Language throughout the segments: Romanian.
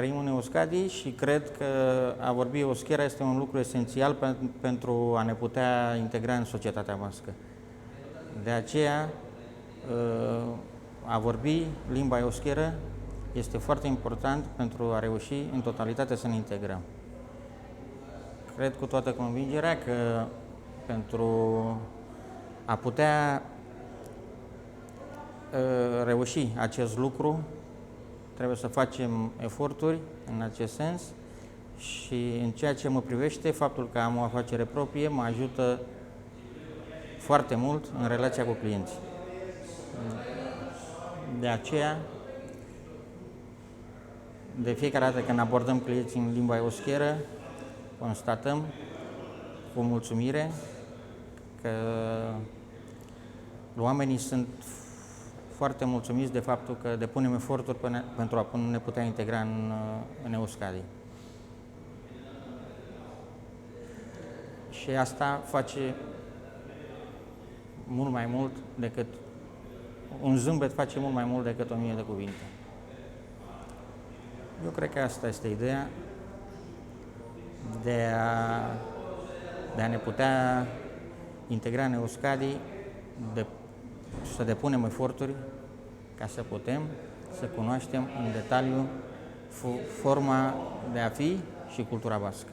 trăim în Euskadi și cred că a vorbi euskera este un lucru esențial pentru a ne putea integra în societatea bască. De aceea, a vorbi limba euskeră este foarte important pentru a reuși în totalitate să ne integrăm. Cred cu toată convingerea că pentru a putea reuși acest lucru, trebuie să facem eforturi în acest sens și în ceea ce mă privește, faptul că am o afacere proprie mă ajută foarte mult în relația cu clienții. De aceea, de fiecare dată când abordăm clienții în limba euskeră, constatăm cu mulțumire că oamenii sunt foarte mulțumiți de faptul că depunem eforturi pentru a ne putea integra în Euskadi. Și asta face mult mai mult decât un zâmbet face mult mai mult decât 1000 de cuvinte. Eu cred că asta este ideea de a ne putea integra în Euskadi, să depunem eforturi ca să putem să cunoaștem în detaliu forma de a fi și cultura bască.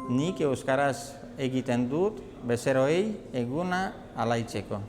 Nik euskaraz egiten dut bezeroei eguna alaitzeko.